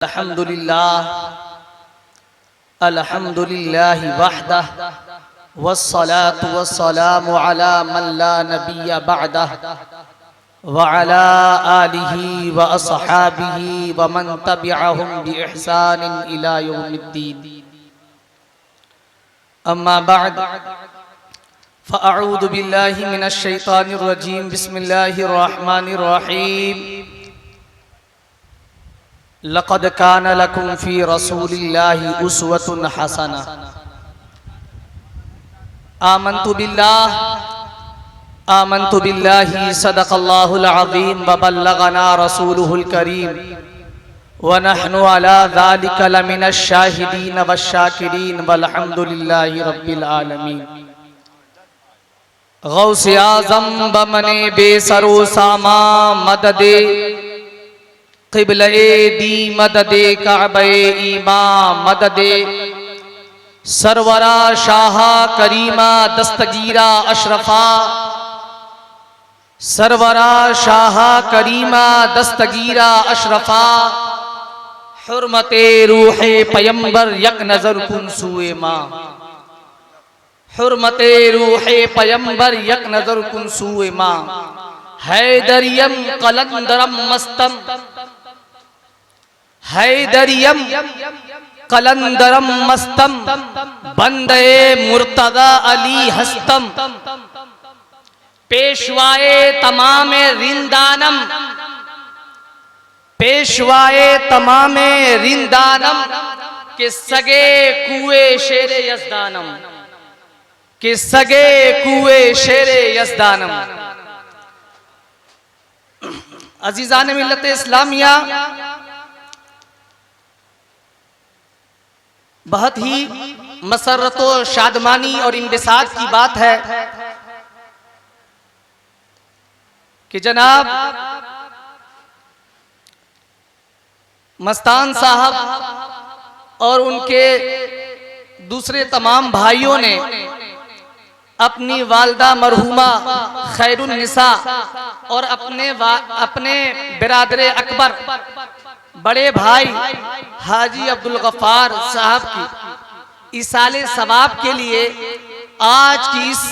अल्हम्दुलिल्लाह वहदह वस्सलातु वस्सलामु अला मन ला नबिय्य बअदह व अला आलिहि व अस्हाबिहि व मन तबिअहुम बि इहसान इला यौमिद्दीन। अम्मा बअद फ़अऊज़ु बिल्लाहि मिनश शैतानिर रजीम। बिस्मिल्लाहिर रहमानिर रहीम। लक़द कान लकुम फ़ी रसूलिल्लाहि उस्वतुन हसना। आमन्तु बिल्लाहि सदक़ल्लाहुल अज़ीम व बल्लगना रसूलुहुल करीम व नहनु अला ज़ालिका लमिनश शाहिदीन वश्शाकिरीन वल्हम्दुलिल्लाहि रब्बिल आलमीन। गौसे आज़म बमने बेसरो सामा मददे क़िबले दी मददे काबे ईमां मददे सरवरा शाहा करीमा दस्तगीरा अशरफा सरवरा शाहा करीमा दस्तगीरा अशरफा हुर्मते रूहे पयंबर यक नजर कुन सुए माँ हुर्मते रूहे पयंबर यक नजर कुन सुए माँ हैदरियम कलंदरम मस्तम हैदरियम कलंदरम मस्तम बंदे मुर्तदा अली हस्तम पेशवाए तमामे रिंदानम पेशवाए तमामे रिंदानम के सगे कुए शेरे यज़दानम के सगे कुए शेरे यज़दानम। अजीज़ान मिल्लत इस्लामिया, बहुत ही मसरत व शादमानी और इंबिसात की बात है कि जनाब मस्तान साहब और उनके दूसरे तमाम भाइयों ने अपनी वालदा मरहुमा खैरुन निसा और अपने बिरादरे अकबर बड़े भाई हाजी अब्दुल गफ्फार साहब की इसाले सवाब के लिए आज की इस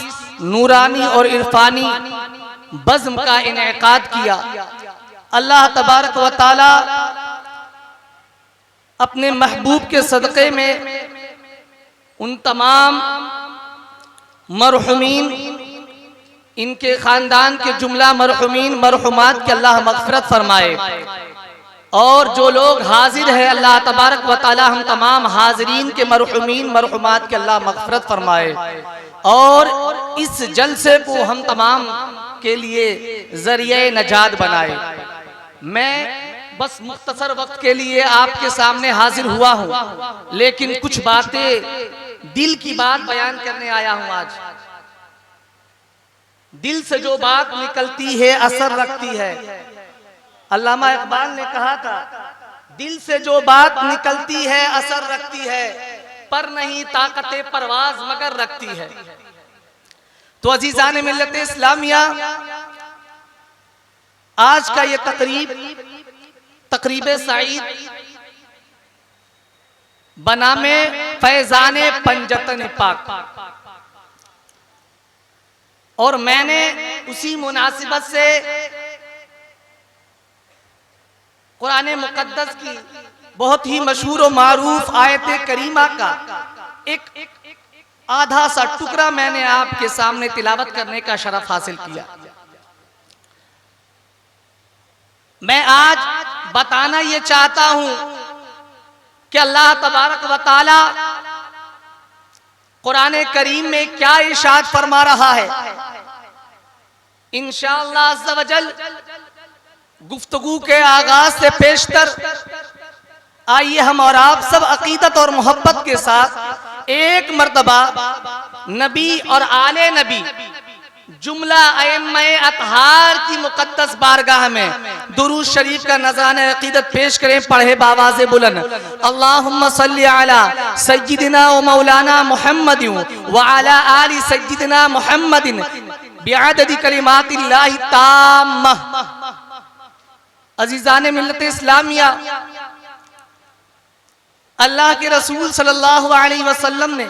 नूरानी और इरफानी बज़्म का इनेकाद किया। अल्लाह तबारक व ताला अपने महबूब के सदक़े में उन तमाम मरहुमीन, इनके ख़ानदान के जुमला मरहुमीन मरहुमात के अल्लाह मग़फ़िरत फरमाए और जो लोग हाजिर है अल्लाह तबारक व ताला हम तमाम हाजिरीन के मरहुमीन मरहुमात के अल्लाह मग़फ़िरत फरमाए और इस जलसे को हम तमाम के लिए ज़रिए नजात बनाए। मैं बस मुख्तसर वक्त के लिए आपके सामने हाजिर हुआ हूँ, लेकिन कुछ बातें दिल की बात बयान करने आया हूँ। आज दिल से जो बात निकलती है असर रखती है। अल्लामा इकबाल ने कहा था, दिल से जो बात निकलती है असर रखती है, पर नहीं ताकते परवाज मगर रखती है। तो अजीज़ान मिल्लत इस्लामिया, आज का ये तकरीब सईद बनामे फैजाने पंजतन पाक, और मैंने उसी मुनासिबत से कुरान मुकद्दस की बहुत ही मशहूर और मारूफ आयत करीमा का एक आधा सा टुकड़ा मैंने आपके सामने तिलावत करने का शरफ हासिल किया। मैं आज बताना ये चाहता हूं कि अल्लाह तबारक व ताला कुरान करीम में क्या इरशाद फरमा रहा है। इंशाअल्लाह अज़्ज़ा व जल गुफ्तगू के आगाज से पेशतर आइए हम और आप सब अकीदत और मोहब्बत के साथ एक मर्तबा नबी और आले नबी जुमला अइम्मा-ए अतहार की मुकद्दस बारगाह में दुरूद शरीफ का नज़राना अकीदत पेश करें। पढ़े बावाज़े बुलंद, अल्लाहुम्मा सल्ली अला सय्यिदिना व मौलाना मुहम्मदिन व अला आलि सय्यिदिना मुहम्मदिन बिअददि कलिमातिल्लाहि ताम्मा। अजीज़ान मिल्लत इस्लामिया, अल्लाह के रसूल सल्लल्लाहु अलैहि वसल्लम ने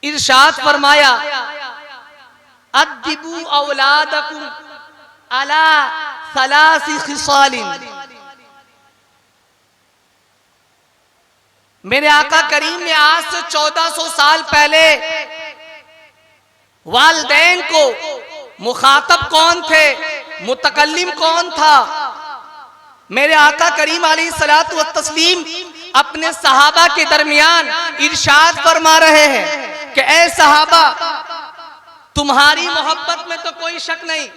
इरशाद फरमाया, अद्दिबू औलादकुम अला सलासी खिसालिन। मेरे आका करीम ने आज से 1400 साल पहले वालिदैन को, मुखातब कौन थे, मुतकल्लिम कौन था, मेरे आका करीम अलैहिस्सलातु वत्तस्लीम अपने सहाबा के दरमियान इरशाद फरमा रहे हैं कि ऐ सहाबा, तुम्हारी मोहब्बत में तो कोई शक नहीं,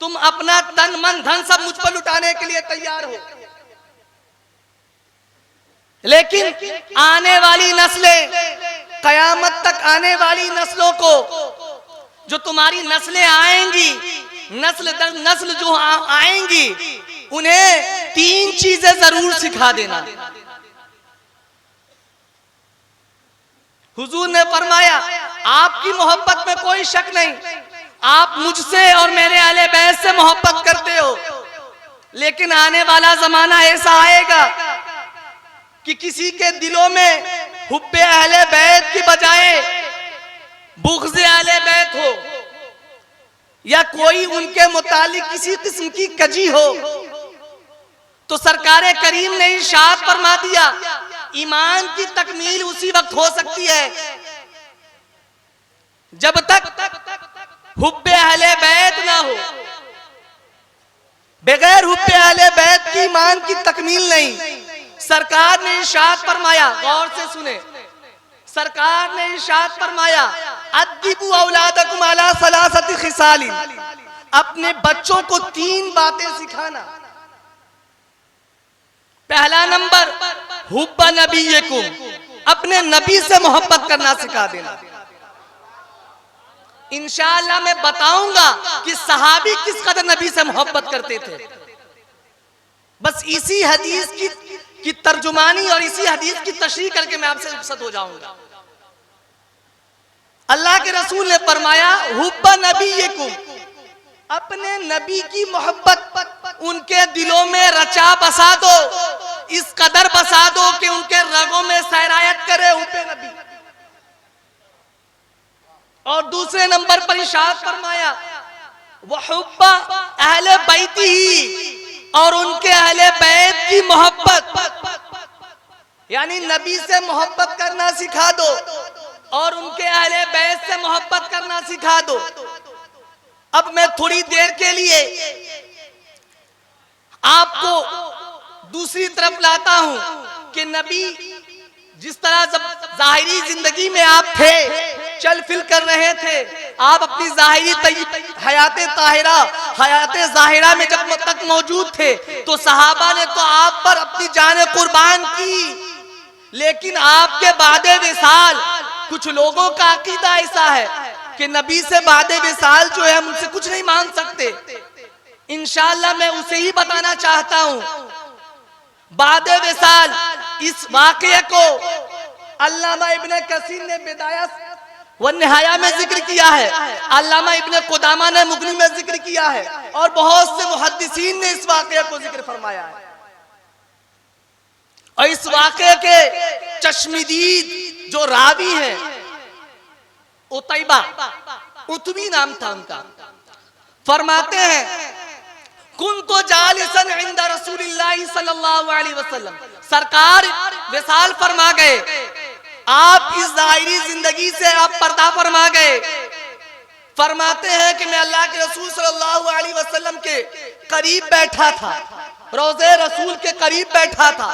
तुम अपना तन मन धन सब मुझ पर लुटाने के लिए तैयार हो, लेकिन आने वाली नस्लें, कयामत तक आने वाली नस्लों को, जो तुम्हारी नस्लें आएंगी, नस्ल जो आएंगी, उन्हें 3 चीजें जरूर सिखा देना। हुजूर ने फरमाया, आपकी मोहब्बत में कोई शक नहीं, आप मुझसे और मेरे अहले बैत से मोहब्बत करते हो, लेकिन आने वाला जमाना ऐसा आएगा कि किसी के दिलों में हुब्बे अहले बैत की बजाय बुग़्ज़े अहले बैत हो, या कोई उनके मुतालिक किसी किस्म की कजी हो। तो सरकारे करीम ने इरशाद फरमा दिया, ईमान की तकमील उसी वक्त हो सकती है जब तक हुब्बे अहले बैत ना हो। बगैर हुब्बे अहले बैत की ईमान की तकमील नहीं। सरकार ने इरशाद फरमाया, गौर से सुने, सरकार ने इरशाद फरमाया, अद्दिबू औलादकुम अला सलासति खिसालिन, अपने बच्चों को 3 बातें सिखाना। पहला नंबर, हुब्बा नबीयकुम, अपने नबी से मोहब्बत करना सिखा देना। इंशाअल्लाह मैं बताऊंगा कि सहाबी किस कदर नबी से मोहब्बत करते थे। बस इसी हदीस की तर्जुमानी और इसी हदीस की तशरीह करके मैं आपसे रुखसत हो जाऊंगा। अल्लाह के रसूल ने फरमाया, हुब्बा नबीयकुम, अपने नबी की मोहब्बत उनके दिलों में रचा बसा दो, इस कदर बसा दो कि उनके रगों में सैरायत करे हुब्बे नबी। और दूसरे नंबर पर इरशाद फरमाया, वहुब्बा अहले बैती ही, और उनके अहले बैत की मोहब्बत, यानी नबी से मोहब्बत करना सिखा दो और उनके अहले बैत से मोहब्बत करना सिखा दो। अब मैं थोड़ी देर के लिए आपको दूसरी तरफ लाता हूं कि नबी जिस तरह जब जाहिरी जिंदगी में आप थे, चल फिर कर रहे थे, आप अपनी जाहिरी हयाते ताहिरा, हयाते जाहिरा में जब तक मौजूद थे तो सहाबा ने तो आप पर अपनी जान कुर्बान की। लेकिन आपके बादे विसाल कुछ लोगों का अकीदा ऐसा है कि नबी से बादे विसाल जो है हम उनसे कुछ नहीं मांग सकते। इंशाअल्लाह मैं उसे ही बताना चाहता हूं। बादे विसाल इस वाक़ये को अल्लामा इब्ने कसीर ने बिदाया व निहाया में जिक्र किया है, अल्लामा इब्ने कुदामा ने मुगनी में जिक्र किया है, और बहुत से मुहद्दिसीन ने इस वाक़ये को जिक्र फरमाया है। और इस वाक़ये के चश्मदीद जो रावी हैं, उतैबा, उतबी नाम था उनका, फरमाते हैं, कुन्तु जालिसन इंदा रसूलिल्लाहि सल्लल्लाहु अलैहि वसल्लम, सरकार विसाल फरमा गए, आप इस जाहिरी जिंदगी से आप पर्दा फरमा गए। फरमाते हैं कि मैं अल्लाह के रसूल सल्लल्लाहु अलैहि वसल्लम के करीब बैठा था, रोज़े रसूल के करीब बैठा था।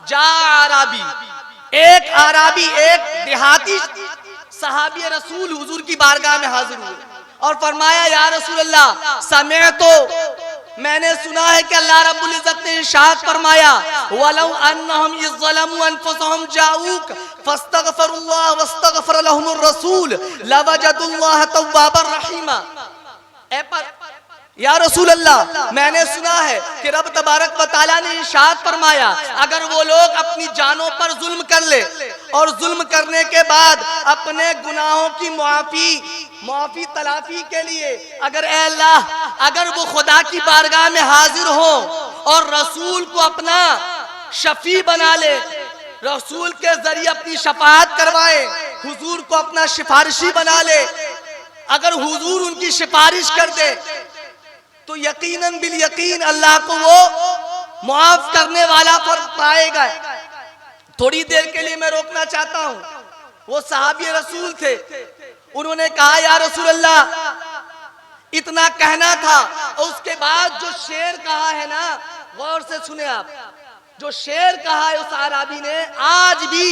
जा आराबी, एक आराबी, एक देहाती सहाबी रसूल हुजूर की बारगाह में हाजिर हुए और फरमाया, या रसूल अल्लाह, समय तो मैंने सुना है कि अल्लाह रब्बुल इज्जत ने इरशाद फरमाया, वलौ अन्नहुम यज़लमू अनफुसहुम जाऊक फस्तगफरुल्लाह वस्तगफर लहुमुर रसूल लवजदुल्लाह तव्वाबर रहीमा। या रसूल अल्लाह, मैंने सुना है कि रब तबारक व तआला ने इरशाद फरमाया, अगर वो लोग अपनी जानों पर जुल्म कर ले और जुल्म करने के बाद अपने गुनाहों की मुआफी तलाफी के लिए अगर ए अल्लाह, अगर वो खुदा की बारगाह में हाजिर हो और रसूल को अपना शफी बना ले, रसूल के जरिए अपनी शफाअत करवाए, हुजूर को अपना सिफारिशी बना ले। अगर हुजूर उनकी सिफारिश कर दे तो यकीनन बिल यकीन अल्लाह को वो मुआफ करने वाला पर पाएगा। थोड़ी देर के लिए मैं रोकना चाहता हूं। वो सहाबी रसूल थे, उन्होंने कहा या रसूल अल्लाह, इतना कहना था। और उसके बाद जो शेर कहा है ना, गौर से सुने आप, जो शेर कहा है उस आराबी ने, आज भी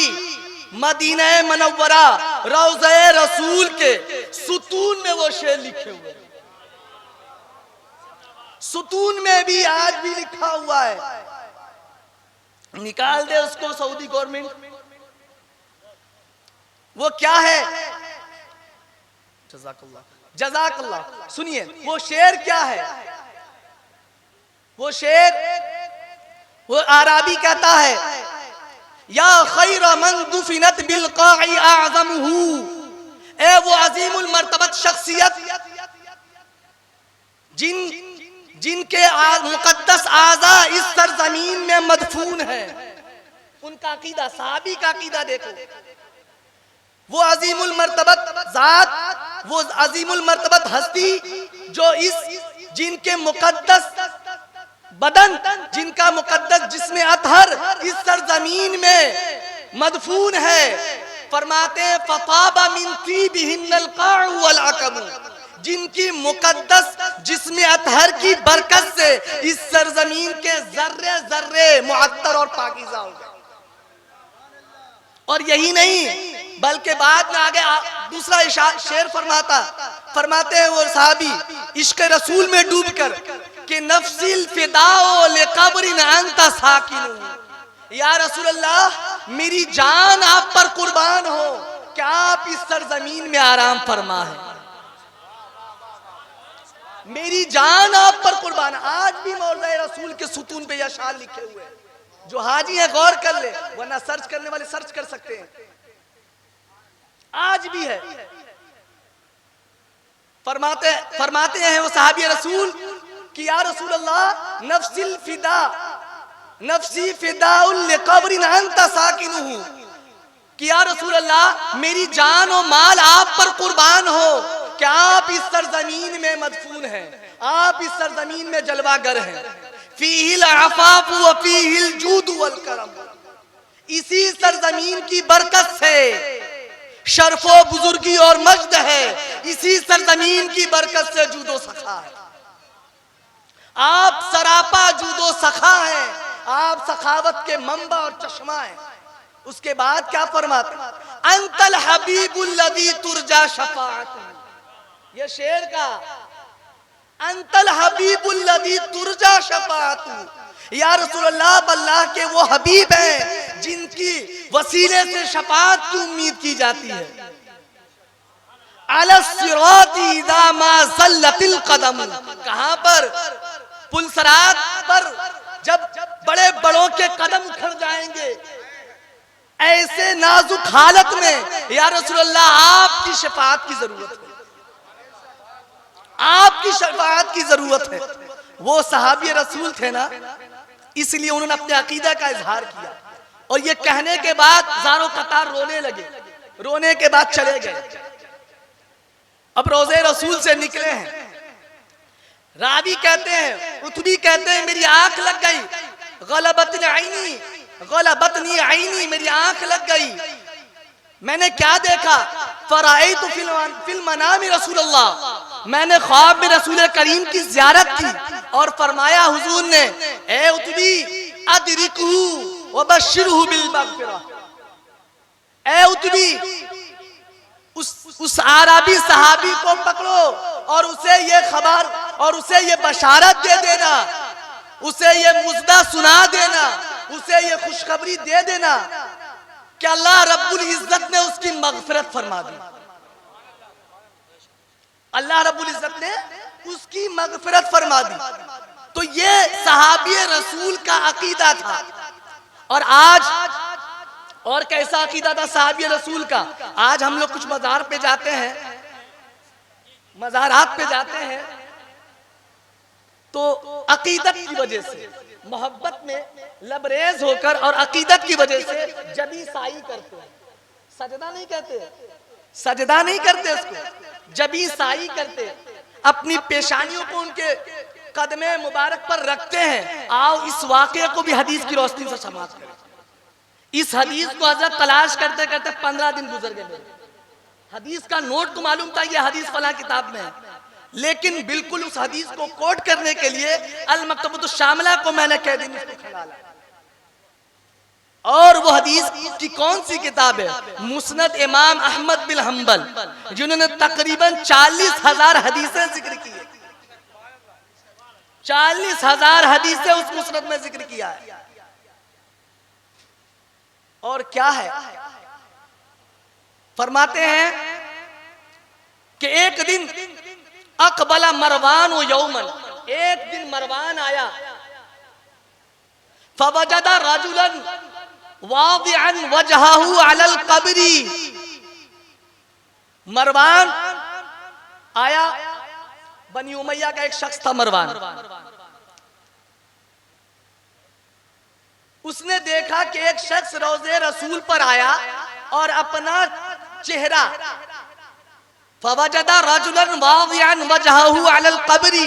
मदीना मनव्वरा रौज़े रसूल के सुतून में वो शेर लिखे हुए, सुतून में भी आज भी लिखा हुआ है। निकाल दे उसको सऊदी गवर्नमेंट। वो क्या है? जज़ाकल्लाह। सुनिए वो शेर क्या है। वो शेर, वो आराबी कहता है, या खैर मन दुफिनत बिलक़ाई आज़महू, ए वो अजीमुल मर्तबत शख्सियत जिनके मुकद्दस आज़ा इस सरजमीन में मदफून है। उनका अकीदा, सहाबी का अकीदा देखो। वो अजीमुल मर्तबत जात, वो अजीमुल मर्तबत हस्ती जो इस जिनके मुकद्दस बदन, जिनका मुकद्दस जिस्म अतहर इस सरजमीन में मदफून है। फरमाते हैं फताबा मिन तीबिहिन्नल क़ाउ वल अक़बू, जिनकी मुकद्दस जिस्म अतहर की बरकत से इस सरजमीन के जर्रे जर्रे मुअत्तर और पाकीज़ा हो गए। और यही नहीं बल्कि बाद में आगे दूसरा शेर फरमाते हैं वो सहाबी इश्क रसूल में डूबकर कि नफ्सिल फिदाओ लिक़ब्रिन अंता साकिन, या रसूल अल्लाह मेरी जान आप पर कुर्बान हो, क्या आप इस सरजमीन में आराम फरमा है। मेरी जान आप पर कुर्बान। आज भी मौज़े रसूल के सुतून पे यह शान लिखे हुए हैं। जो हाजी है गौर कर ले, वरना सर्च करने वाले सर्च कर सकते हैं। आज भी है। फरमाते हैं वो सहाबी रसूल कि या रसूल अल्लाह नफ्सिल फिदा, नफ्सी फिदाउल लिक़ब्रिन अंता साकिनुहु, कि या रसूल अल्लाह मेरी जान और माल आप पर कुर्बान हो, क्या आप इस सरजमीन में मदफून हैं, आप इस सरजमीन में जलवागर हैं। फीहिल अफ़ाफ़ व फीहिल जूद वल करम, इसी सरजमीन की बरकत से शर्फो बुजुर्गी और मजद है, इसी सरजमीन की बरकत से जूदो सखा है। आप सरापा जूदो सखा हैं, आप सखावत के मंबा और चश्मा हैं। उसके बाद क्या फरमाते, अंतल हबीबुल लज़ी तुरजा शफाअतुहु, ये शेर का, अंतल हबीबुल लज़ी तुरजा शफाअतुहु, या रसूल अल्लाह अल्लाह के वो हबीब हैं जिनकी वसीले से शफाअत की उम्मीद की जाती है। अला सिराती इज़ा मा ज़ल्लतिल क़दम, कहां पर? पुल सरात पर जब बड़े बड़ों के कदम उखड़ जाएंगे, ऐसे नाजुक हालत में या रसूल अल्लाह आपकी शफाअत की जरूरत है, आपकी शफाअत की जरूरत है। वो सहाबी रसूल थे ना, इसलिए उन्होंने अपने अकीदा का इजहार किया। और ये कहने के बाद ज़ारो कतार रोने लगे, रोने के बाद चले गए। अब रोज़े रसूल से निकले हैं। रावी कहते हैं, उतबी कहते हैं मेरी आंख लग गई, गलबतनी आईनी, मेरी आंख लग गई। मैंने क्या देखा? फराइतु फिल मनामी रसूलुल्लाह, मैंने ख्वाब में रसूल करीम की ज़ियारत की और फरमाया हुजूर ने, ए उतबी अदरिकहु व बश्शिरहु बिल मग़फ़िरा, ए उतबी उस आराबी सहाबी को पकड़ो और उसे ये खबर और उसे ये बशारत दे देना, उसे ये मुज़दा सुना देना, उसे ये खुशखबरी दे देना कि अल्लाह रब्बुल इज्जत ने उसकी मग़फ़िरत फरमा दी। अल्लाह रब्बुल इज्जत ने उसकी मग़फ़िरत फरमा दी। तो ये सहाबी रसूल का अकीदा था। और आज और कैसा अकीदा था सहाबी रसूल का? आज हम लोग कुछ मज़ार पे जाते हैं, मज़ारात पे जाते हैं, तो अकीदत की वजह से, मोहब्बत में लबरेज होकर और अकीदत की वजह से जबी साई करते हैं, सजदा नहीं कहते, सजदा नहीं करते उसको, जबी साई करते, अपनी पेशानियों को उनके कदमे मुबारक पर रखते हैं। आओ इस वाक़े को भी हदीस की रोशनी से समाप्त करें। इस हदीस को हजरत तलाश करते करते 15 दिन गुजर गए। हदीस का नोट तो मालूम था ये हदीस फला किताब में है, लेकिन बिल्कुल उस हदीस को कोट करने के लिए अल मकतबतुश शामिला को मैंने कह दी उसको खंगाला। और वो हदीस की कौन सी किताब है? मुस्नद इमाम अहमद बिन हंबल, जिन्होंने तकरीबन 40,000 हदीसें जिक्र की है, 40,000 हदीसें उस मुस्नद में जिक्र किया है। और क्या है, फरमाते हैं कि एक दिन अकबला मरवान व यौमन, एक दिन मरवान आया, फवजदा रजुलन वादिअन वजहहु अलल कब्री, मरवान आया, बनी उमैया का एक शख्स था मरवान, उसने देखा कि एक शख्स रोज़े रसूल पर आया और अपना चेहरा, फवजदा रजुलन वादिअन वजहहु अलल कब्री,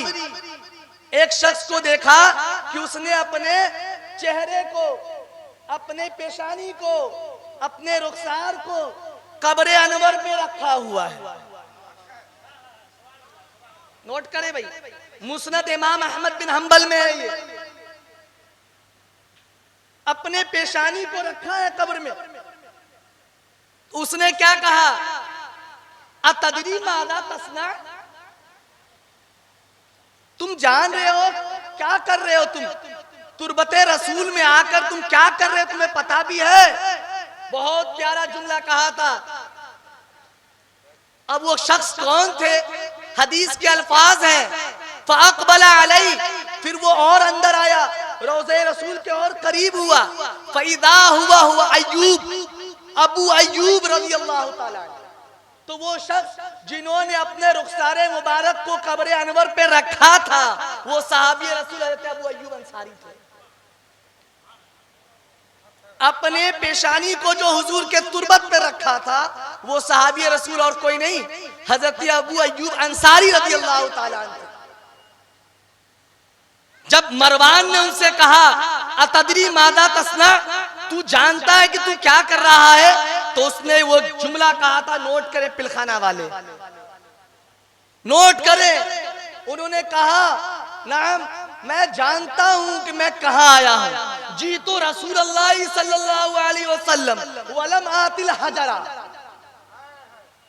एक शख्स को देखा कि उसने अपने चेहरे को, अपने पेशानी को, अपने रुखसार को कब्र अनवर पे रखा हुआ है। नोट करें भाई, मुस्नद इमाम अहमद बिन हंबल में है ये, अपने पेशानी को रखा है कब्र में। उसने क्या कहा? अतदरी मादा तस्ना, तुम जान रहे हो क्या कर रहे हो तुम? तुरबते रसूल में आकर तुम क्या कर रहे हो, तुम्हें पता भी है? बहुत प्यारा जुमला कहा था। अब वो शख्स कौन थे? हदीस के अल्फाज हैं, फ़अक़बला अलैहि, फिर वो और अंदर आया, रोज़े रसूल के और करीब हुआ, फ़इज़ा हुआ अय्यूब, अबू अय्यूब रज़ियल्लाहु ताला। तो वो शख्स जिन्होंने अपने रुखसारे मुबारक को कब्र अनवर पे रखा था, वो सहाबी रसूल हज़रत अबू अय्यूब अंसारी थे। अपने पेशानी को जो हुजूर के तुरबत पे रखा था, वो सहाबी रसूल और कोई नहीं, हज़रत अबू अय्यूब अंसारी रज़ियल्लाहु ताला अन्हु। जब मरवान ने उनसे कहा अतदरी मादा तस्ना, तू जानता है कि तू क्या कर रहा है? तो उसने वो जुमला कहा था, नोट करें पिलखाना वाले, नोट करें। उन्होंने कहा, नाम मैं जानता हूं कि मैं कहां आया हूं, जी तो रसूलुल्लाह सल्लल्लाहु अलैहि वसल्लम वलम आतिल हजरा,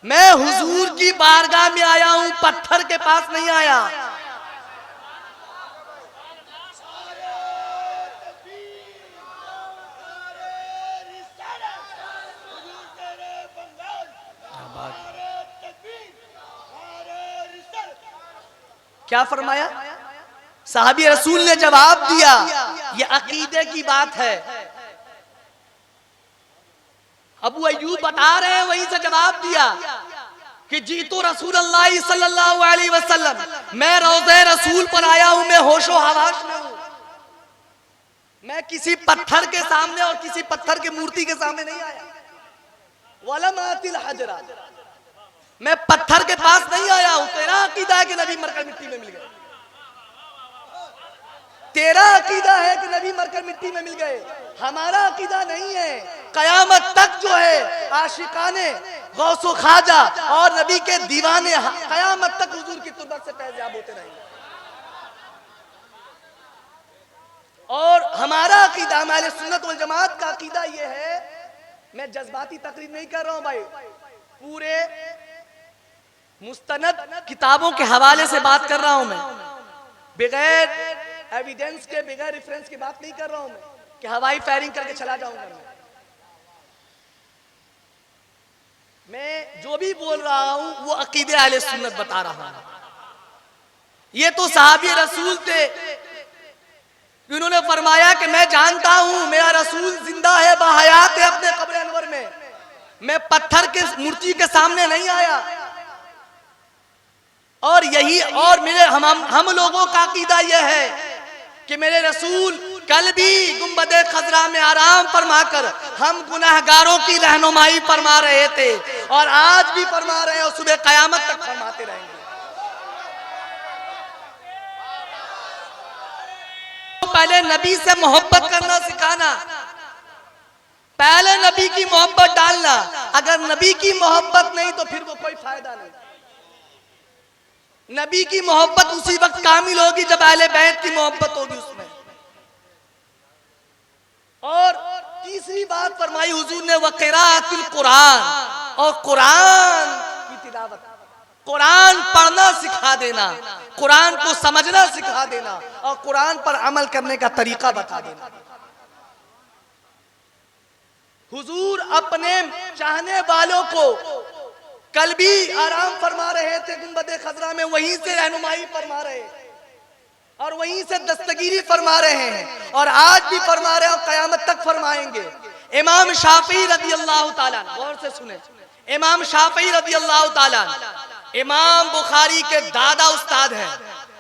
मैं हुजूर की बारगाह में आया हूं, पत्थर के पास नहीं आया। क्या फरमाया? साहबी रसूल ने जवाब दिया, ये अकीदे की बात है। अबू अय्यूब बता रहे हैं, वहीं से जवाब दिया कि जी तो रसूलुल्लाह सल्लल्लाहु अलैहि वसल्लम, मैं रोज़े रसूल पर आया हूं, मैं होशो हवास में हूं, मैं किसी पत्थर के सामने और किसी पत्थर की मूर्ति के सामने नहीं आया। वलम आतिल हजरा, मैं पत्थर के पास नहीं आया हूं। तेरा अकीदा है कि नबी मरकर मिट्टी में मिल गए, तेरा अकीदा है कि नबी मरकर मिट्टी में मिल गए, हमारा अकीदा नहीं है। कयामत तक जो है आशिकाने गौसो खाजा और नबी के दीवाने कयामत तक हुजूर की तुरबत से फैज़याब होते रहेंगे। और हमारा अकीदा, हमारे सुन्नत वल जमात का अकीदा ये है, मैं जज्बाती तकरीर नहीं कर रहा हूं भाई, पूरे मुस्तनद किताबों के हवाले से बात कर रहा हूं मैं, बगैर एविडेंस के, बगैर रेफरेंस की बात नहीं कर रहा हूं मैं कि हवाई फायरिंग करके चला जाऊंगा। मैं जो भी बोल रहा हूं वो अकीदे अहले सुन्नत बता रहा हूं। ये तो सहाबी रसूल थे, उन्होंने फरमाया कि मैं जानता हूं मेरा रसूल जिंदा है, बाहयात है अपने कब्र अनवर में, मैं पत्थर के मूर्ति के सामने नहीं आया। और यही और मेरे हम लोगों का अकीदा यह है कि मेरे रसूल कल भी गुंबदे खजरा में आराम फरमाकर हम गुनाहगारों की रहनुमाई फरमा रहे थे और आज भी फरमा रहे हैं और सुबह कयामत तक फरमाते रहेंगे। पहले नबी से मोहब्बत करना सिखाना, पहले नबी की मोहब्बत डालना। अगर नबी की मोहब्बत नहीं तो फिर वो कोई फायदा नहीं। नबी की मोहब्बत उसी वक्त कामिल होगी जब अहले बैत की मोहब्बत होगी उसमें। और तीसरी बात फरमाई हुजूर ने वक़िराअतुल कुरान, और कुरान की तिलावत, कुरान पढ़ना सिखा देना, कुरान को समझना सिखा देना और कुरान पर अमल करने का तरीका बता देना। हुजूर अपने चाहने वालों को कल भी आराम फरमा रहे थे गुंबदे खजरा में, वहीं से रहनुमाई फरमा रहे और वहीं से दस्तगीरी फरमा रहे हैं और आज भी फरमा रहे हैं और कयामत तक फरमाएंगे। इमाम शाफी रज़ी अल्लाह ताला, गौर से सुने, इमाम शाफी रज़ी अल्लाह ताला इमाम बुखारी के दादा उस्ताद हैं।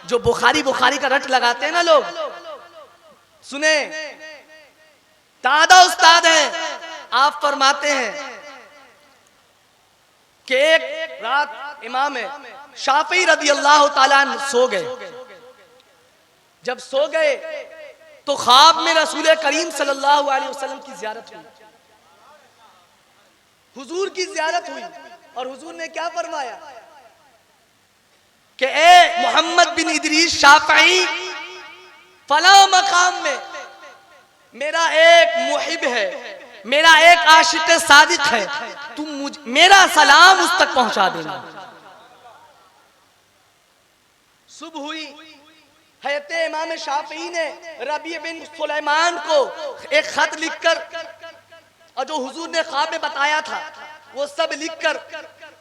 जो बुखारी का रट लगाते हैं ना लोग, सुने, दादा उस्ताद हैं। आप फरमाते हैं कि एक रात इमाम शाफी रज़ी अल्लाह ताला सो गए। जब सो गए तो ख्वाब में रसूल करीम सल्लल्लाहु अलैहि वसल्लम की ज़ियारत हुई, हुजूर की ज़ियारत हुई और हुजूर ने क्या फरमाया कि ए मोहम्मद बिन इदरीस शाफई, फला मकाम में मेरा एक मुहिब है, मेरा एक आशिक सादिक है, तुम मेरा सलाम उस तक पहुंचा देना। सुबह हुई, हज़रत इमाम शाफई ने रबी बिन सुलेमान को एक खत लिखकर, और जो हुजूर ने ख्वाब में बताया था वो सब लिखकर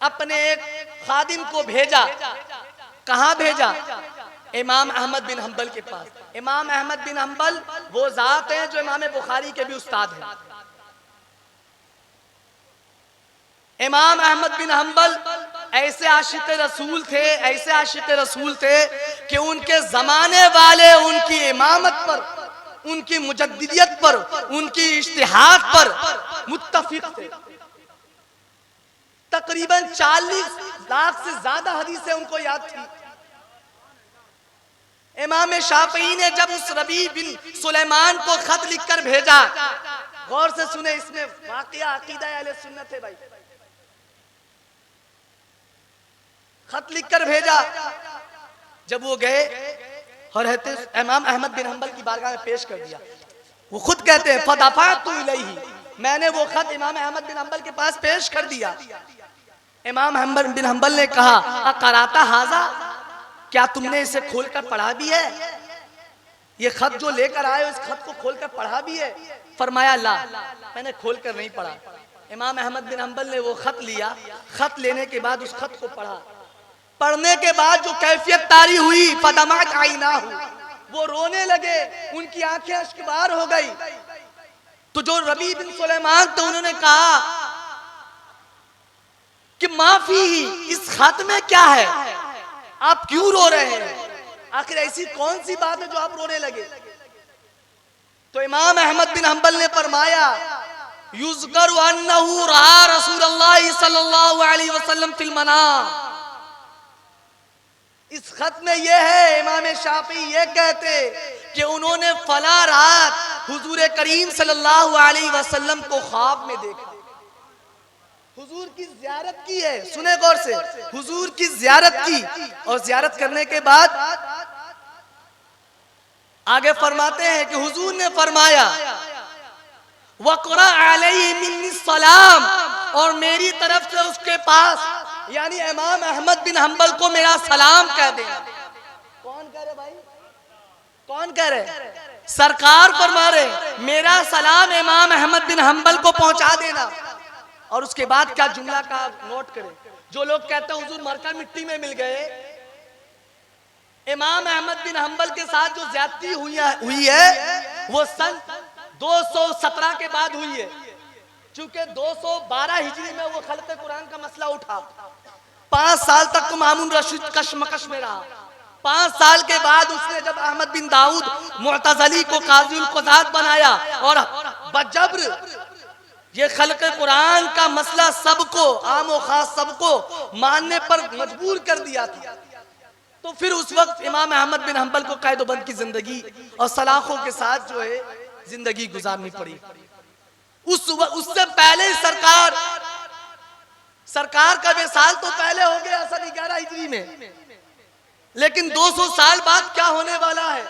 अपने एक खादिम को भेजा। कहाँ भेजा? इमाम अहमद बिन हंबल के पास। इमाम अहमद बिन हंबल वो जात हैं जो इमाम बुखारी के भी उस्ताद हैं। इमाम अहमद बिन हंबल ऐसे आशिक रसूल थे, ऐसे आशिक रसूल थे कि उनके जमाने वाले उनकी इमामत पर, उनकी मुजद्दिदियत पर, उनकी इज्तिहाद पर मुत्तफिक थे। तकरीबन 40 लाख से ज्यादा हदीसें उनको याद थी। इमाम शाफई ने जब उस रबी बिन सुलेमान को खत लिखकर भेजा, गौर से सुने, इसमें वाकया अकीदा अहले सुन्नत है भाई। खत लिखकर भेजा, जब वो गए और इमाम अहमद बिन हंबल की बारगाह में पेश कर दिया। वो खुद कहते हैं फदफअतु इलैहि, मैंने वो खत इमाम अहमद बिन हंबल के पास पेश कर दिया। इमाम अहमद बिन हंबल ने कहा अक़राता हाज़ा, क्या तुमने इसे खोलकर पढ़ा भी है? ये खत जो लेकर आए हो, इस खत को खोलकर पढ़ा भी है? फरमाया ला, मैंने खोलकर नहीं पढ़ा। इमाम अहमद बिन हंबल ने वो खत लिया, खत लेने के बाद उस खत को पढ़ा। पढ़ने के बाद जो कैफियत तारी हुई, फदमात आइनाहु, वो रोने लगे, उनकी आंखें अश्कबार हो गई। तो जो रबी बिन सुलेमान थे उन्होंने कहा कि माफी, इस खत में क्या है, आप क्यों रो रहे हैं? आखिर ऐसी कौन सी बात है जो आप रोने लगे? तो इमाम अहमद बिन हंबल ने फरमाया युज़करु अन्नहु रआ रसूलुल्लाह सल्लल्लाहु अलैहि वसल्लम फिल मनाम। इस खत में यह है, इमाम शाफी ये कहते कि उन्होंने फला रात हुजूर करीम सल्लल्लाहु अलैहि वसल्लम को ख्वाब में देखा, हुजूर की ज़ियारत की है। सुने गौर से, हुजूर की ज़ियारत की और ज़ियारत करने के बाद आगे फरमाते हैं कि हुजूर ने फरमाया वक़रा अलैहि मिन्नी सलाम, और मेरी तरफ से उसके पास यानी इमाम अहमद बिन हंबल को मेरा सलाम कह देना। कौन कह रहे भाई? कौन कह रहे? सरकार फरमा रहे मेरा सलाम इमाम अहमद बिन हंबल को पहुंचा देना। और उसके बाद क्या जुमला का नोट करें, जो लोग कहते हैं हुजूर मरकर मिट्टी में मिल गए, इमाम अहमद बिन हंबल के साथ जो ज्यादती हुई है वो सन 217 के बाद हुई है, क्योंकि 212 हिजरी में वो खल्क़े कुरान का मसला उठा। 5 साल तक तो मामून रशीद कशमकश में रहा। 5 साल के बाद उसने जब अहमद बिन दाऊद मुअतज़ली को काज़ी क़ुज़ात बनाया और बजब्र ये खल्क़ कुरान का मसला सबको आम और खास सबको मानने पर मजबूर कर दिया था, तो फिर उस वक्त इमाम अहमद बिन हंबल को कैदोबंद की जिंदगी और सलाखों के साथ जो है जिंदगी गुजारनी पड़ी। उससे पहले सरकार का विसाल तो पहले हो गया सन 11 हिजरी में, लेकिन 200 साल बाद क्या होने वाला है।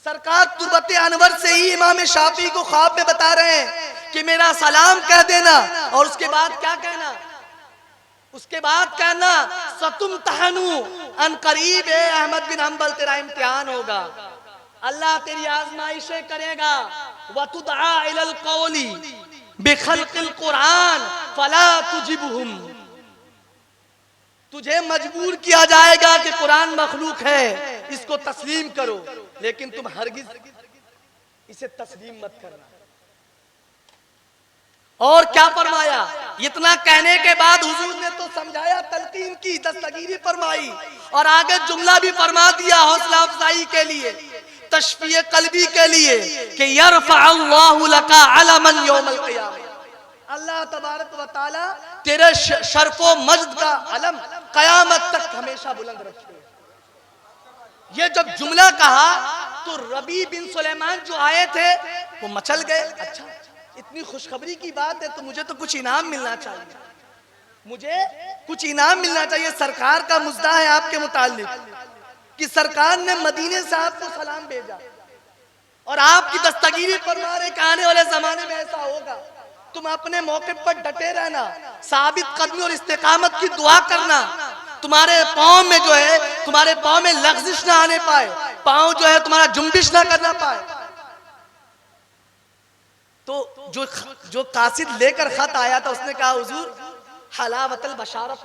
सरकार तुर्बत अनवर से ही इमाम शाफी को ख्वाब में बता रहे हैं कि मेरा सलाम कह देना, और उसके बाद क्या कहना, उसके बाद कहना सतुम तहनु अन करीब है अहमद बिन हंबल तेरा इम्तिहान होगा, अल्लाह तेरी आजमाइशें करेगा। वतुदआ इलल कौली बिखल्क़िल कुरान फला तुजिबहुम, तुझे मजबूर किया जाएगा कि कुरान मखलूक है, इसको तस्लीम करो, लेकिन तुम हरगिज इसे तस्लीम मत करना। और क्या फरमाया, इतना कहने के बाद हुजूर ने तो समझाया, तलकीन की, दस्तगीरी फरमाई और आगे जुमला भी फरमा दिया हौसला अफजाई के लिए, तशफीए कल्बी के लिए कि यरफ़अल्लाहु लका अलमन यौमल क़ियामा, अल्लाह तबारक व तआला तेरे शर्फो मज्द का अलम कयामत तक हमेशा बुलंद रखे। ये जब जुमला कहा तो रबी बिन सुलेमान जो आए थे वो मचल गए। अच्छा, इतनी खुशखबरी की बात है तो मुझे तो कुछ इनाम मिलना चाहिए, मुझे कुछ इनाम मिलना चाहिए। सरकार का मुद्दा है आपके मुताल्लिक कि सरकार ने मदीने से आपको सलाम भेजा और आपकी दस्तगीरी फरमा रहे कि आने वाले जमाने में ऐसा होगा, तुम अपने मौके पर डटे रहना, साबित कदमी और इस्तेकामत की दुआ करना, तुम्हारे पाँव में जो है, तुम्हारे पाँव में लग़्ज़िश ना आने पाए, पाँव जो है तुम्हारा जुम्बिश ना करना पाए। तो जो कासिद लेकर खत आया था उसने कहा हुजूर हलावतल बशारत,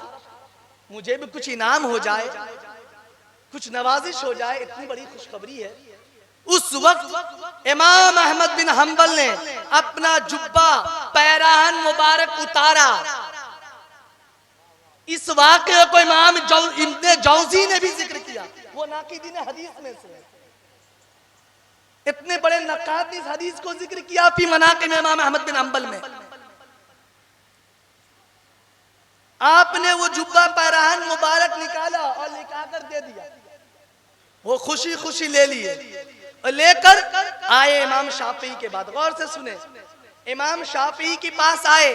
मुझे भी कुछ इनाम हो जाए, कुछ नवाजिश हो जाए, इतनी बड़ी खुशखबरी है। उस वक्त इमाम अहमद बिन हंबल ने अपना जुब्बा पैराहन मुबारक उतारा। इस वाक़े को इमाम इब्ने जौज़ी ने भी जिक्र किया, वो नाक़िदीन हदीस में से, इतने बड़े नक़ाद इस हदीस को जिक्र किया फी मनाक़िब इमाम अहमद बिन हंबल में। आपने वो जुब्बा पैराहन मुबारक निकाला और निकाल दे दिया, वो खुशी खुशी ले लिए और लेकर आए इमाम शाफी के बाद। गौर से सुने, इमाम शाफी के पास आए,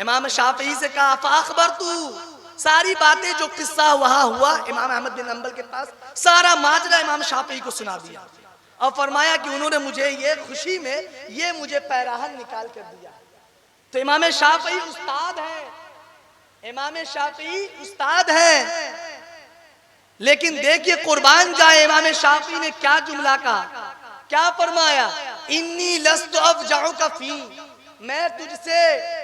इमाम शाफी से कहा फ़अख़बर तू, सारी बातें जो किस्सा वहां हुआ इमाम अहमद बिन हंबल के पास सारा माजरा इमाम शाफी को सुना दिया और फरमाया कि उन्होंने मुझे ये खुशी में ये मुझे पैराहन निकाल कर दिया। तो इमाम शाफी उस्ताद हैं, इमाम शाफी उस्ताद हैं, लेकिन देखिए कुर्बान जाए इमाम शाफी ने क्या जुमला कहा, क्या फरमाया, इन्नी लस्तु अफ़ज़अुका फी, मैं तुझसे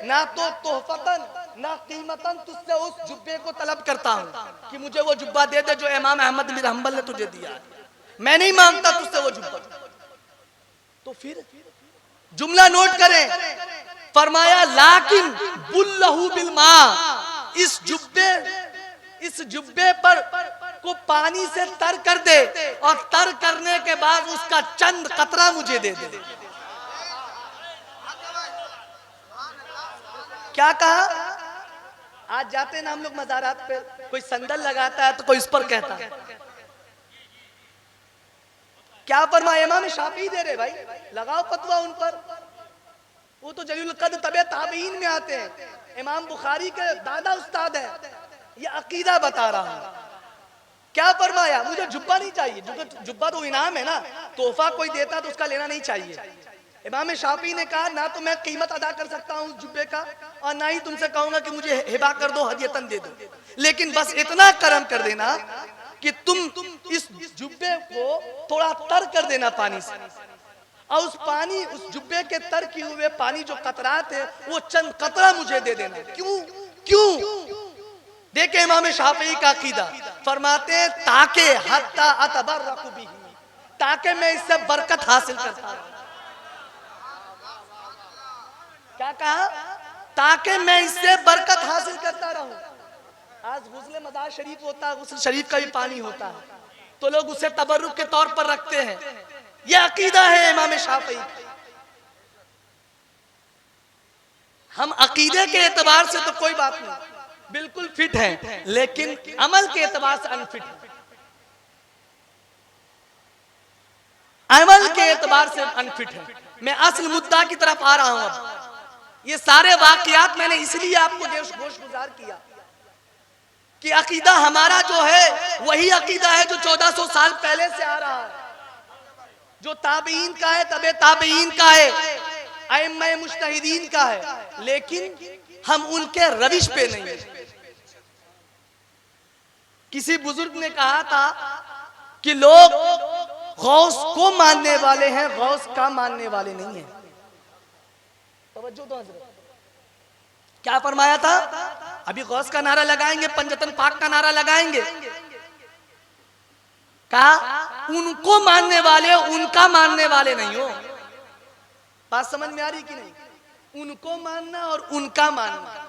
ना तो तोहफतन ना कीमतन तुझसे उस जुब्बे को तलब करता हूँ कि मुझे वो जुब्बा दे दे जो इमाम अहमद बिन हंबल ने तुझे दिया, मैं नहीं मांगता तुझसे वो जुब्बा। तो फिर जुमला नोट करें, फरमाया लाकिन बुल्लहु बिल मा, इस जुब्बे पर को पानी से तर कर दे और तर करने के बाद उसका चंद कतरा मुझे दे दे। क्या कहा, आज जाते ना हम लोग मज़ारात पे, कोई संदल लगाता है तो कोई इस पर कहता है, क्या फरमाया इमाम शाफी दे रहे, भाई लगाओ फतवा उन पर, वो तो जलील कद्र तबे ताबीन में आते हैं, इमाम बुखारी के दादा उस्ताद है, ये अकीदा बता रहा हूं। क्या फरमाया, मुझे जुब्बा नहीं चाहिए, जुब्बा तो इनाम है ना, तोहफा कोई देता तो उसका लेना नहीं चाहिए। इमाम शाफी ने कहा ना तो मैं कीमत अदा कर सकता हूँ उस जुब्बे का और ना ही तुमसे कहूंगा कि मुझे हिबा कर दो, हदियतन दे दो, लेकिन बस इतना करम कर देना कि तुम इस जुब्बे को थोड़ा तर कर देना पानी से, और उस पानी, उस जुब्बे के तर किए हुए पानी जो कतरात है वो चंद कतरा मुझे दे देना। क्यों क्यों? देखे इमाम शाफी का अकीदा, फरमाते ताकि हत्ता अतबर्रकु बिही, ताकि मैं इससे बरकत हासिल करता हूं। क्या कहा, ताकि मैं इससे बरकत हासिल करता रहूं। आज गुस्ल मज़ार शरीफ होता है, गुस्ल शरीफ का भी पानी होता है, तो लोग उसे तबर्रुक के तौर पर रखते हैं। यह अकीदा है इमाम शाफई। हम अकीदे के एतबार से तो कोई बात नहीं, बिल्कुल फिट है, लेकिन अमल के एतबार से अनफिट है। अमल के एतबार से अनफिट है। मैं असल मुद्दा की तरफ आ रहा हूं। अब ये सारे वाकयात मैंने इसलिए आपको गोश गुजार किया कि अकीदा हमारा जो है वही अकीदा है जो 1400 साल पहले से आ रहा है, जो ताबीन का है, तबे ताबीन का है, अइम्मा मुज्तहिदीन का है, लेकिन हम उनके रविश पे नहीं है। किसी बुजुर्ग ने कहा था कि लोग गौस को मानने वाले हैं, गौस का मानने वाले नहीं हैं। तवज्जो दो हज़रत, क्या फरमाया था? अभी गौस का नारा लगाएंगे, पंजतन पाक का नारा लगाएंगे, कहा उनको मानने वाले उनका मानने वाले नहीं हो। बात समझ में आ रही कि नहीं? उनको मानना और उनका मानना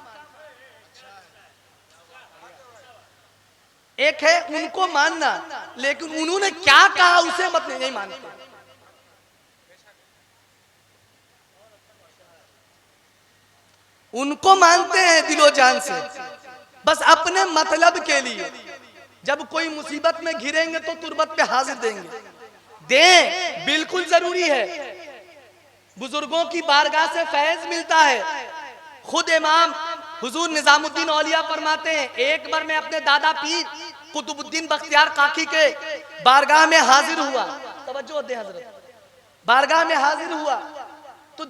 एक है। उनको मानना, लेकिन उन्होंने क्या कहा उसे मत नहीं मानते। उनको मानते हैं दिलो जान से, बस अपने मतलब के लिए। जब कोई मुसीबत में घिरेंगे तो तुरबत पे हाजिर देंगे, दें, बिल्कुल जरूरी है। बुजुर्गों की बारगाह से फैज मिलता है। खुद इमाम हुजूर निजामुद्दीन औलिया फरमाते हैं, एक बार मैं अपने दादा पीर कुतुबुद्दीन बख्तियार काकी के बारगाह में हाजिर हुआ। तवज्जो दे हजरत, बारगाह में हाजिर हुआ तो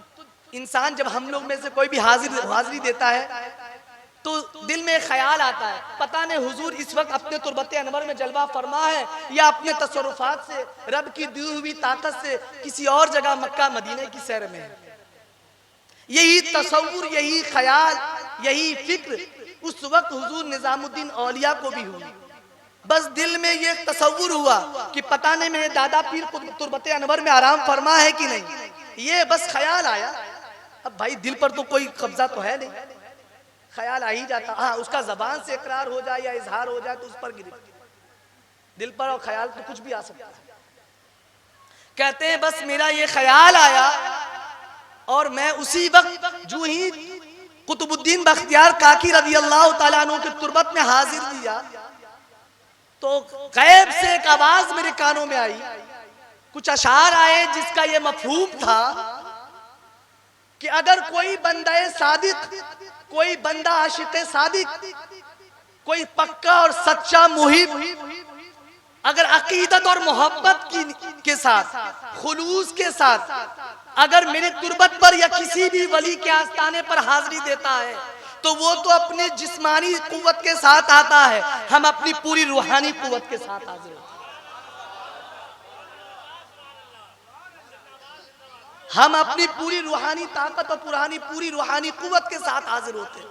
इंसान जब हम लोग में से कोई भी हाजिरी देता है तो दिल में ख्याल आता है, पता नहीं हुजूर इस वक्त अपने तुरबत अनवर में जलवा फरमा है या अपने तसर्रुफात से, रब की दी हुई ताकत से किसी और जगह मक्का मदीने की सैर में है। यही तसव्वुर, यही ख्याल, यही फिक्र उस वक्त हुजूर निजामुद्दीन औलिया को भी हुई। बस दिल में ये तसव्वुर हुआ कि पता नहीं मेरे दादा पीर तुरबत अनवर में आराम फरमा है कि नहीं, ये बस ख्याल आया। अब भाई दिल पर तो कोई कब्जा तो है नहीं, ख्याल आ ही जाता। हाँ, उसका जबान से इकरार हो जाए या इजहार हो जाए तो उस पर गिरफ्त। दिल पर और ख्याल तो कुछ भी आ सकता है। कहते हैं बस मेरा ये ख्याल आया और मैं उसी वक्त जो ही कुतुबुद्दीन बख्तियार काकी रज़ी अल्लाह ताला अन्हु की तुरबत में हाजिर दिया तो गैब से एक आवाज मेरे कानों में आई, कुछ अशार आए जिसका ये मफहूम था कि अगर कोई बंदा सादिक, कोई बंदा आशिक़े सादिक, कोई पक्का और सच्चा मुहिब अगर अकीदत और मोहब्बत के साथ, खुलूस के साथ अगर मेरे तुरबत पर या किसी भी वली के आस्थाने पर हाजिरी देता है तो वो तो अपने जिस्मानी कुव्वत के साथ आता है, हम अपनी पूरी रूहानी कुव्वत के साथ हाजिर होते हैं। हम अपनी पूरी रूहानी ताकत और पूरी रूहानी कुव्वत के साथ हाजिर होते हैं।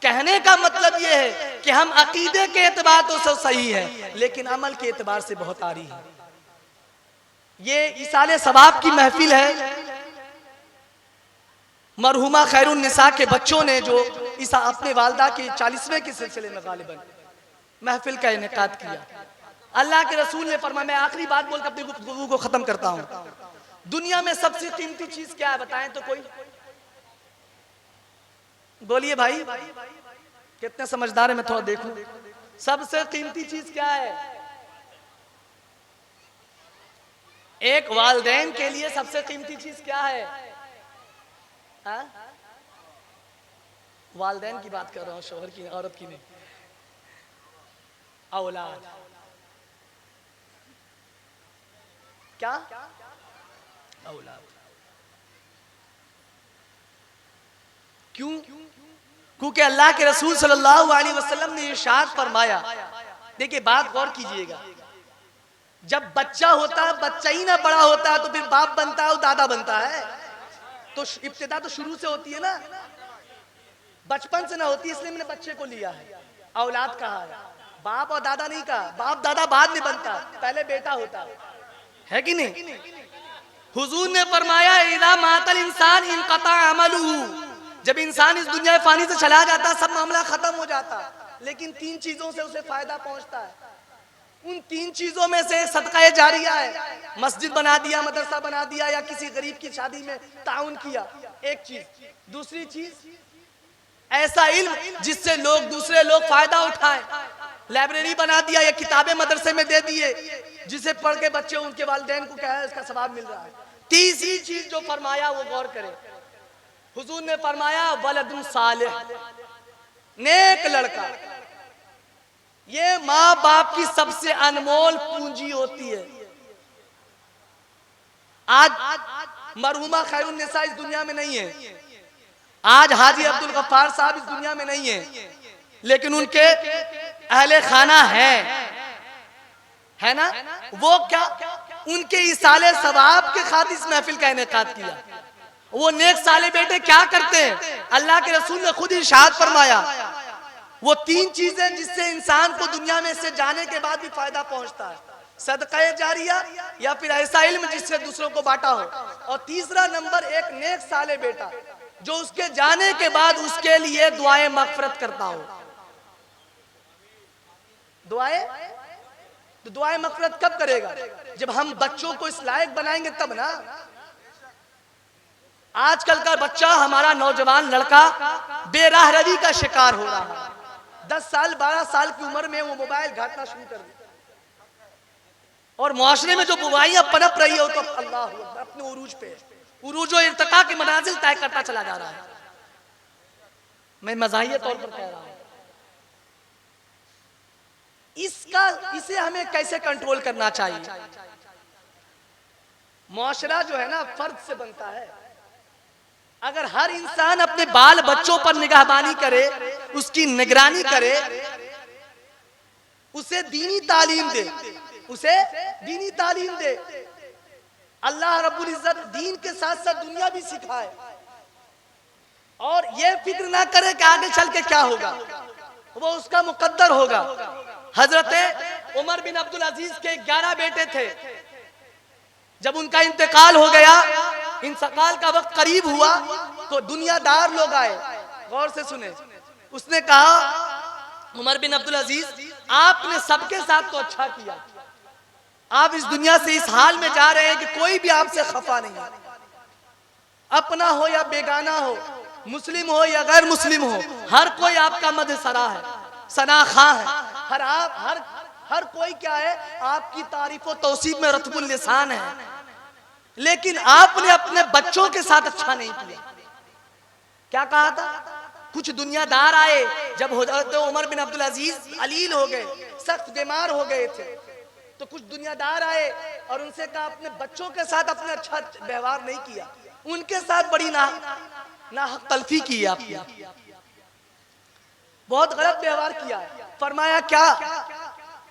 कहने का मतलब यह है कि हम अकीदे के एतबार तो सब सही है, लेकिन अमल के एतबार से बहुत आरी है। ये इसाले सवाब की महफिल है। मरहुमा खैरुन निसा के बच्चों ने जो इस अपने वालदा के 40वें के सिलसिले में गालिबन महफिल का इनेकाद किया। अल्लाह के रसूल ने फरमाया, मैं आखिरी बात बोलकर अपनी गुफ्तगू को खत्म करता हूं, दुनिया में सबसे कीमती चीज क्या है बताएं तो कोई बोलिए भाई, कितने समझदार है मैं थोड़ा देखूं। सबसे कीमती चीज क्या है? एक वालिदैन के लिए सबसे कीमती चीज क्या है? हाँ? वालिदैन की बात कर रहा हूं, शोहर की, औरत की नहीं। औलाद। क्या? औलाद। क्यों? क्योंकि अल्लाह के रसूल सल्लल्लाहु अलैहि वसल्लम ने इरशाद फरमाया, देखिए बात गौर कीजिएगा, जब बच्चा होता है, बच्चा ही ना बड़ा होता है तो फिर बाप बनता है और दादा बनता है। तो इब्तिदा तो शुरू से होती है ना, बचपन से ना होती, इसलिए मैंने बच्चे को लिया है, औलाद कहा है, बाप और दादा नहीं कहा। बाप दादा बाद में बनता, पहले बेटा होता है कि नहीं? हुजूर ने फरमाया, इज़ा मातल इंसान इनक़ता अमलुहु, जब इंसान इस दुनिया में फानी से चला जाता, सब मामला खत्म हो जाता, लेकिन 3 चीजों से उसे फायदा पहुंचता है। उन 3 चीजों में से सदका जारिया है, मस्जिद बना दिया, मदरसा बना दिया, या किसी गरीब की शादी में ताउन किया, एक चीज। दूसरी चीज ऐसा इल्म जिससे लोग दूसरे लोग फायदा उठाएं, लाइब्रेरी बना दिया या किताबें मदरसे में दे दिए, जिसे पढ़ के बच्चे उनके वालिदैन को क्या है इसका सवाब मिल रहा है। तीसरी चीज जो फरमाया वो गौर करें, हुजूर ने फरमाया वलदुन सालिह, नेक लड़का। ये माँ बाप की सबसे अनमोल पूंजी होती है। आज मरहुमा खैरुन्निसा इस दुनिया में नहीं है, आज हाजी अब्दुल गफ्फार साहब इस दुनिया में नहीं है, लेकिन उनके अहले खाना है ना, वो क्या उनके इसाले सवाब के खातिर इस महफिल का इनेकाद किया। वो नेक साले बेटे क्या करते हैं, अल्लाह के रसूल ने खुद इरशाद फरमाया, वो 3 चीजें जिससे इंसान को दुनिया में से जाने के बाद भी फायदा पहुंचता है, सदका जारिया या फिर ऐसा इल्म जिससे दूसरों को बांटा हो, और तीसरा नंबर एक नेक साले बेटा जो उसके जाने के बाद उसके लिए दुआएं मगफरत करता हो। दुआएं मगफरत कब करेगा, जब हम बच्चों को इस लायक बनाएंगे तब ना। आजकल का बच्चा, हमारा नौजवान लड़का बेराह रवी का शिकार हो रहा है। 10 साल 12 साल की उम्र में वो मोबाइल घाटना शुरू कर देता, और मुआशरे में जो बुराइयां पनप रही हो तो अल्लाह अकबर अपने उरूज पे, उरूज और इर्तिका की मनाजिल तय करता चला जा रहा है। मैं मज़ाहिया तौर पर कह रहा हूं, इसे हमें कैसे कंट्रोल करना चाहिए। मुआशरा जो है ना फर्द से बनता है। अगर हर इंसान अपने बाल बच्चों पर निगाहबानी करे, उसकी निगरानी करे, उसे दीनी तालीम दे, अल्लाह रब्बुल इज्जत दीन के साथ साथ दुनिया भी सिखाए, और ये फिक्र ना करे कि आगे चल के क्या होगा, वो उसका मुकद्दर होगा। हजरत उमर बिन अब्दुल अजीज के 11 बेटे थे। जब उनका इंतकाल हो गया, इंतकाल का वक्त करीब हुआ, तो दुनियादार लोग आए, गौर से सुने। उसने कहा, उमर बिन अब्दुल अजीज आपने सबके साथ तो अच्छा किया, आप इस दुनिया से इस हाल में जा रहे हैं कि कोई भी आपसे खफा नहीं है, अपना हो या बेगाना हो, मुस्लिम हो या गैर मुस्लिम हो, हर कोई आपका मदसरा है, सनाखा है, हर कोई क्या है आपकी तारीफ और तौसीफ में रतबुल लिसान है। लेकिन आपने अपने बच्चों के साथ अच्छा नहीं किया। क्या कहा था? कुछ दुनियादार आए, जब हज़रत उमर बिन अब्दुल अजीज अलील हो गए, सख्त बीमार हो गए थे, तो कुछ दुनियादार आए और उनसे कहा अपने बच्चों के साथ अपने अच्छा व्यवहार नहीं किया, उनके साथ बड़ी नाहक तलफी की है आपने, बहुत गलत व्यवहार किया है। फरमाया क्या?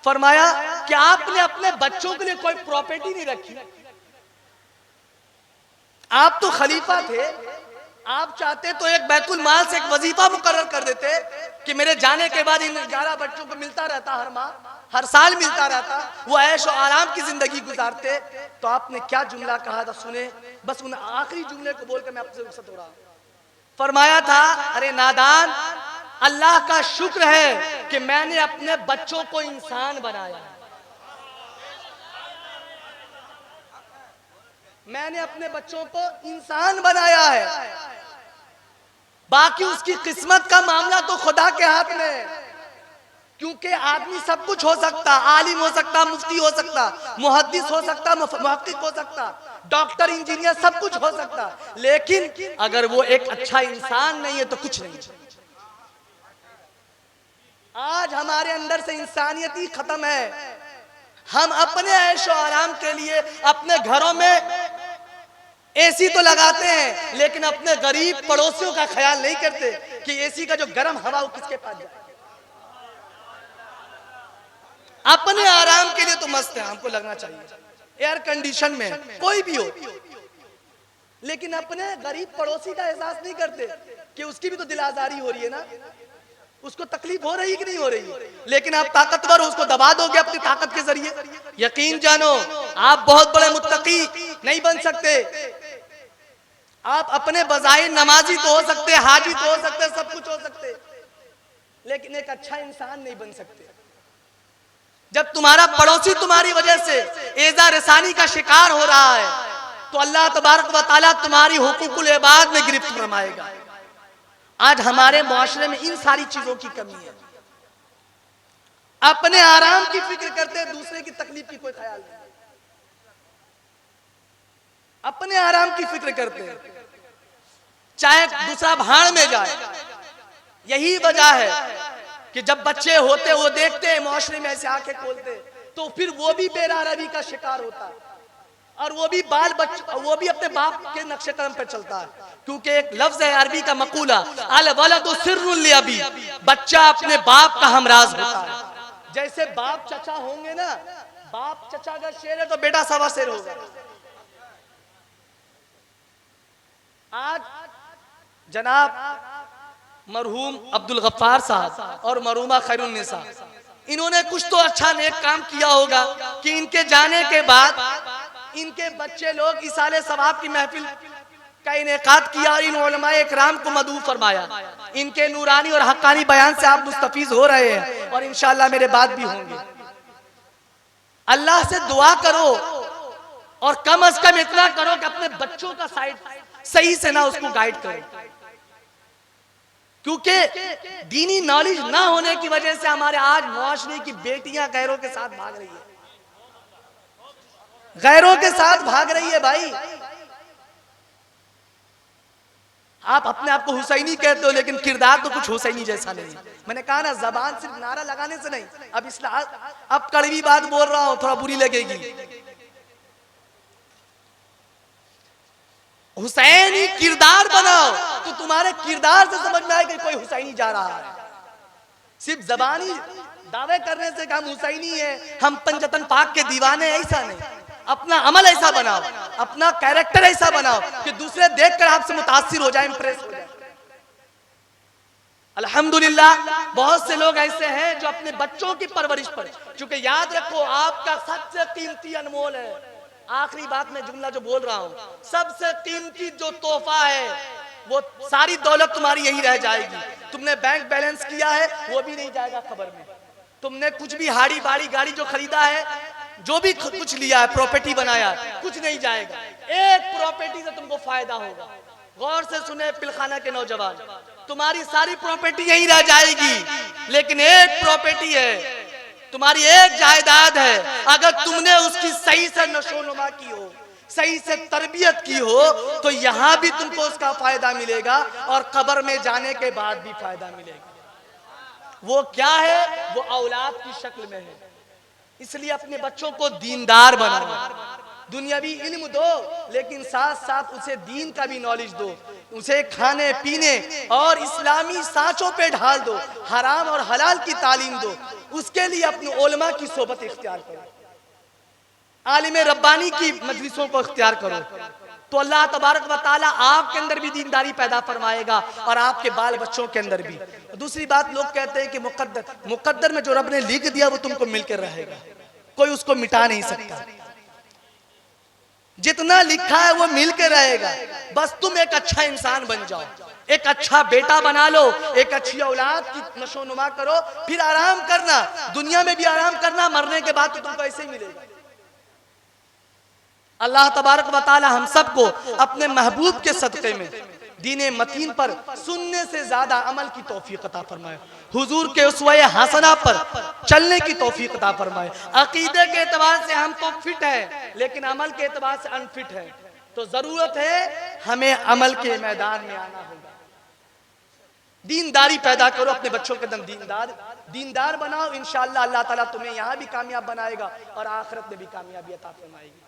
फरमाया कि आपने अपने बच्चों के लिए कोई प्रॉपर्टी नहीं रखी। आप तो खलीफा थे, आप चाहते तो एक बैतुल माल से एक वजीफा मुकर्रर कर देते कि मेरे जाने के बाद इन 11 बच्चों को मिलता रहता, हर माह हर साल मिलता रहता, वो ऐश और आराम की जिंदगी गुजारते। तो आपने क्या जुमला कहा था सुने, बस उन आखिरी जुमले को बोलकर मैं आपसे रुखसत हो रहा हूं। फरमाया था, अरे नादान, अल्लाह का शुक्र है कि मैंने अपने बच्चों को इंसान बनाया, मैंने अपने बच्चों को इंसान बनाया है, बाकी उसकी किस्मत का मामला तो खुदा के हाथ में है। क्योंकि आदमी सब कुछ हो सकता, आलिम हो सकता, मुफ्ती हो सकता, मुहद्दिस हो सकता, मुहक्किक हो सकता, डॉक्टर, इंजीनियर, सब कुछ हो सकता, लेकिन अगर वो एक अच्छा इंसान नहीं है तो कुछ नहीं। आज हमारे अंदर से इंसानियत ही खत्म है। हम अपने ऐशो आराम के लिए अपने घरों में एसी तो लगाते हैं, लेकिन अपने गरीब पड़ोसियों का ख्याल नहीं करते कि एसी का जो गर्म हवा वो किसके पास जाए। अपने आराम के लिए तो मस्त है, हमको लगना चाहिए एयर कंडीशन में कोई भी हो, लेकिन अपने गरीब पड़ोसी का एहसास नहीं करते कि उसकी भी तो दिल आजारी हो रही है ना, उसको तकलीफ हो रही कि नहीं हो रही। लेकिन आप ताकतवर हो, उसको दबा दोगे अपनी ताकत के जरिए। यकीन जानो आप बहुत बड़े मुत्तकी नहीं बन सकते। आप अपने बजाय नमाजी तो हो सकते, हाजी तो हो सकते, सब कुछ हो सकते, लेकिन एक अच्छा इंसान नहीं बन सकते। जब तुम्हारा पड़ोसी तुम्हारी वजह से एजा रसानी का शिकार हो रहा है तो अल्लाह तबारक व तआला तुम्हारी हुकूकुल इबाद में गिरफ्त फरमाएगा। आज हमारे मुआशरे में इन सारी चीजों की कमी है। अपने आराम की फिक्र करते हैं, दूसरे की तकलीफ की कोई ख्याल नहीं। अपने आराम की फिक्र करते हैं, चाहे दूसरा भाड़ में जाए। यही वजह है कि जब बच्चे होते वो देखते हैं मुआशरे में ऐसे आंखें खोलते तो फिर वो भी बेरारवी का शिकार होता है और वो भी वो भी अपने बाप के नक्शे कदम पर चलता है। क्योंकि एक लफ्ज है अरबी का मकूला, अल वलदु सिर्रुल लिअबी, बच्चा अपने बाप का हमराज होता है। जैसे बाप चचा होंगे ना, बाप चचा अगर शेर है तो बेटा सवा शेर होगा। आज जनाब मरहूम अब्दुल गफ्फार साहब और मरहूमा खैरुन्निसा, इन्होंने कुछ तो अच्छा नेक काम किया होगा कि इनके जाने के बाद इनके बच्चे लोग इसाले सवाब की महफिल का इनेकाद किया और इन उलमाए इकराम को मदऊ फरमाया। इनके नूरानी और हक्कानी बयान से आप मुस्तफीज हो रहे हैं और इंशाअल्लाह मेरे बाद भी होंगे। अल्लाह से दुआ करो और कम अज कम इतना करो कि अपने बच्चों का साइड सही से ना उसको गाइड करो। क्योंकि दीनी नॉलेज ना होने की वजह से हमारे आज मुआशरे की बेटियां गैरों के साथ भाग रही है, गैरों के साथ भाग रही है। भाई आप अपने आप को हुसैनी कहते हो लेकिन किरदार तो कुछ हुसैनी जैसा नहीं। मैंने कहा ना, जबान सिर्फ नारा लगाने से नहीं। अब कड़वी बात बोल रहा हूं, थोड़ा बुरी लगेगी। हुसैनी किरदार बनाओ तो तुम्हारे किरदार से समझ में आए कि कोई हुसैनी जा रहा है। सिर्फ जबानी दावे करने से कि हम हुसैनी है, हम पंजतन पाक के दीवाने, ऐसा नहीं। अपना अमल ऐसा बनाओ, अपना कैरेक्टर ऐसा बनाओ कि दूसरे देखकर आपसे मुतासिर हो जाए, इंप्रेस हो जाए। अल्हम्दुलिल्लाह बहुत से लोग ऐसे हैं जो अपने बच्चों की परवरिश पर, क्योंकि याद रखो आपका सबसे कीमती अनमोल है। आखिरी बात में जुमला जो बोल रहा हूं, सबसे कीमती जो तोहफा है वो सारी दौलत तुम्हारी यही रह जाएगी। तुमने बैंक बैलेंस किया है वो भी नहीं जाएगा खबर में। तुमने कुछ भी हाड़ी बाड़ी गाड़ी जो खरीदा है, जो भी कुछ लिया है, प्रॉपर्टी बनाया, कुछ नहीं जाएगा। एक प्रॉपर्टी से तुमको फायदा होगा। गौर से सुने पिलखाना के नौजवान, तुम्हारी सारी प्रॉपर्टी यही रह जाएगी, लेकिन एक प्रॉपर्टी है, तुम्हारी एक जायदाद है। अगर तुमने उसकी सही से नशोनुमा की हो, सही से तरबियत की हो, तो यहां भी तुमको उसका फायदा मिलेगा और कब्र में जाने के बाद भी फायदा मिलेगा। वो क्या है? वो औलाद की शक्ल में है। इसलिए अपने बच्चों को दीनदार बनाओ। दुनियावी इल्म दो लेकिन साथ साथ उसे दीन का भी नॉलेज दो। उसे खाने पीने और इस्लामी सांचों पे ढाल दो। हराम और हलाल की तालीम दो। उसके लिए अपने उलमा की सोबत इख्तियार करो, आलिम रब्बानी की मजलिसों को इख्तियार करो, तो अल्लाह तबारक व तआला आपके अंदर भी दीनदारी पैदा फरमाएगा और आपके बाल बच्चों के अंदर भी। दूसरी बात, लोग कहते हैं कि मुकद्दर में जो रब ने लिख दिया वो तुमको मिलकर रहेगा, कोई उसको मिटा नहीं सकता। जितना लिखा है वो मिलकर रहेगा। बस तुम एक अच्छा इंसान बन जाओ, एक अच्छा बेटा बना लो, एक अच्छी औलाद की नशोनुमा करो, फिर आराम करना, दुनिया में भी आराम करना, मरने के बाद तो तुमको ऐसे ही मिलेगा। अल्लाह तबारक व तआला हम सबको अपने महबूब के सदक़े में दीने मतीन पर सुनने से ज्यादा अमल की तौफीक अता फरमाए। हुजूर के उसवे हसना पर चलने की तौफीक अता फरमाए। अकीदे के एतबार से हम तो फिट है लेकिन अमल के एतबार से अनफिट है, तो जरूरत है हमें अमल के मैदान में आना होगा। दीनदारी पैदा करो, अपने बच्चों के अंदर दीनदार बनाओ। इंशाअल्लाह अल्लाह ताला तुम्हें यहाँ भी कामयाब बनाएगा और आखिरत में भी कामयाबी अता फरमाएगी।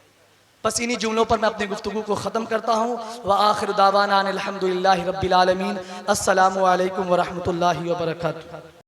बस इन्हीं जुमलों पर मैं अपनी गुफ्तगू को ख़त्म करता हूँ। व आखिर दावाना अनिल हम्दुलिल्लाहि रब्बिल आलमीन। अस्सलामु अलैकुम व रहमतुल्लाहि व बरकातुहू।